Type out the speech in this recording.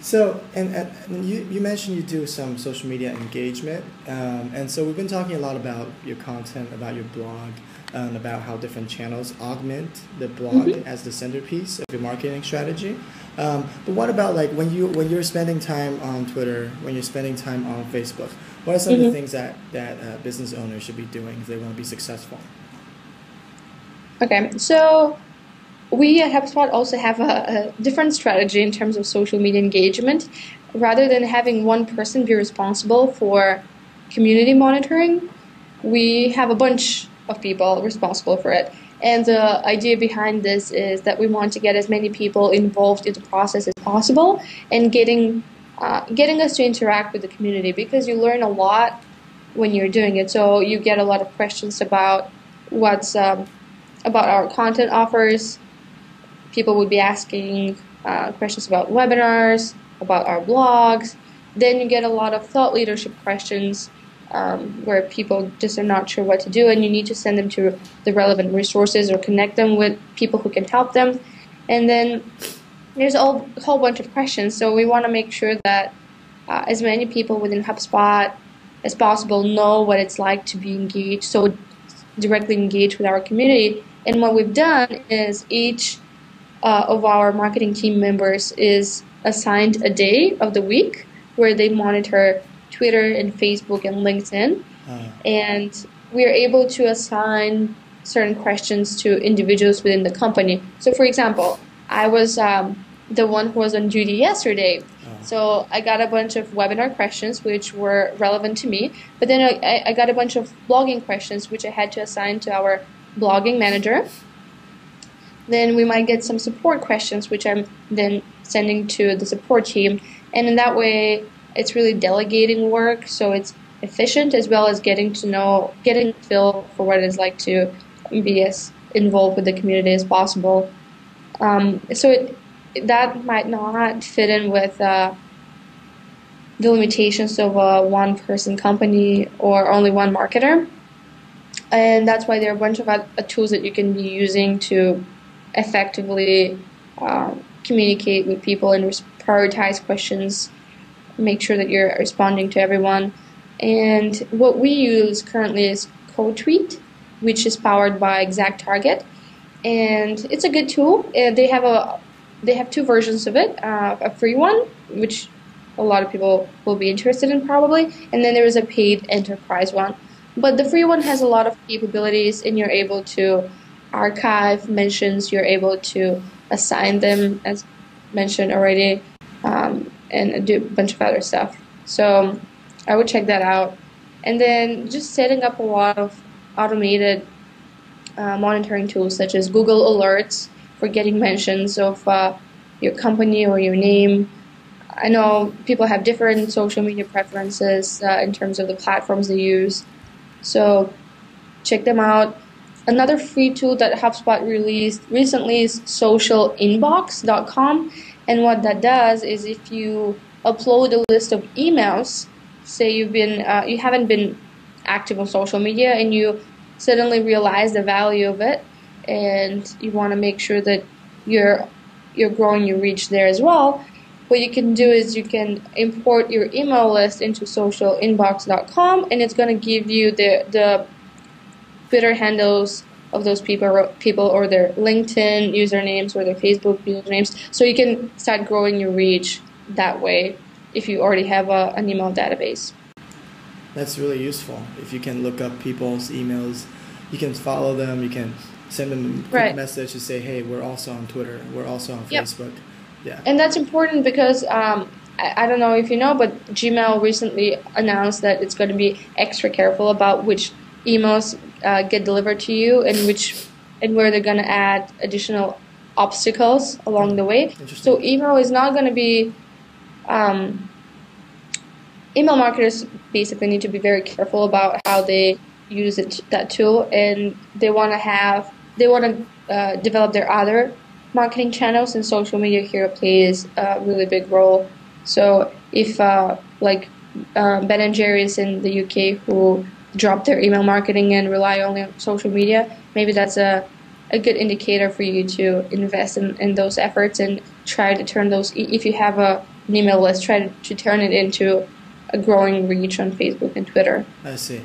So, and you mentioned you do some social media engagement, and so we've been talking a lot about your content, about your blog, about how different channels augment the blog Hmm. as the centerpiece of your marketing strategy. But what about like when you're spending time on Twitter, when you're spending time on Facebook? What are some of the Hmm. things that business owners should be doing if they want to be successful? Okay, so we at HubSpot also have a different strategy in terms of social media engagement. Rather than having one person be responsible for community monitoring, we have a bunch of people responsible for it. And the idea behind this is that we want to get as many people involved in the process as possible and getting us to interact with the community because you learn a lot when you're doing it. So you get a lot of questions what's about our content offers. People would be asking questions about webinars, about our blogs. Then you get a lot of thought leadership questions where people just are not sure what to do, and you need to send them to the relevant resources or connect them with people who can help them. And then there's a whole bunch of questions, so we want to make sure that as many people within HubSpot as possible know what it's like to be engaged, so directly engaged with our community. And what we've done is each of our marketing team members is assigned a day of the week where they monitor Twitter and Facebook and LinkedIn. Uh, And we are able to assign certain questions to individuals within the company. So, for example, I was the one who was on duty yesterday. uh, So I got a bunch of webinar questions which were relevant to me, but then I got a bunch of blogging questions which I had to assign to our blogging manager. Then we might get some support questions, which I'm then sending to the support team. And in that way, it's really delegating work, so it's efficient as well as getting a feel for what it is like to be as involved with the community as possible. That might not fit in with the limitations of a one-person company or only one marketer. And that's why there are a bunch of tools that you can be using to effectively communicate with people and prioritize questions, make sure that you're responding to everyone. And what we use currently is CodeTweet, which is powered by ExactTarget, and it's a good tool. They have two versions of it, a free one, which a lot of people will be interested in probably, and then there is a paid enterprise one. But the free one has a lot of capabilities, and you're able to archive mentions, you're able to assign them, as mentioned already, and do a bunch of other stuff. So I would check that out. And then just setting up a lot of automated monitoring tools such as Google Alerts for getting mentions of your company or your name. I know people have different social media preferences in terms of the platforms they use. So check them out. Another free tool that HubSpot released recently is socialinbox.com. And what that does is if you upload a list of emails, say you haven't been active on social media and you suddenly realize the value of it and you want to make sure that you're growing your reach there as well, what you can do is you can import your email list into socialinbox.com, and it's going to give you the Twitter handles of those people or their LinkedIn usernames or their Facebook usernames, so you can start growing your reach that way if you already have an email database. that's really useful. If you can look up people's emails, you can follow them, you can send them a quick Right. message to say, hey, we're also on Twitter, we're also on Yep. Facebook. Yeah. And that's important because I don't know if you know, but Gmail recently announced that it's going to be extra careful about which emails get delivered to you and where they're going to add additional obstacles along the way. Interesting. So email is not going to be um, email marketers basically need to be very careful about how they use that tool, and they want to develop their other marketing channels, and social media here plays a really big role. So if Ben and Jerry's in the UK who drop their email marketing and rely only on social media, maybe that's a good indicator for you to invest in those efforts and try to turn those, if you have an email list, try to turn it into a growing reach on Facebook and Twitter. I see.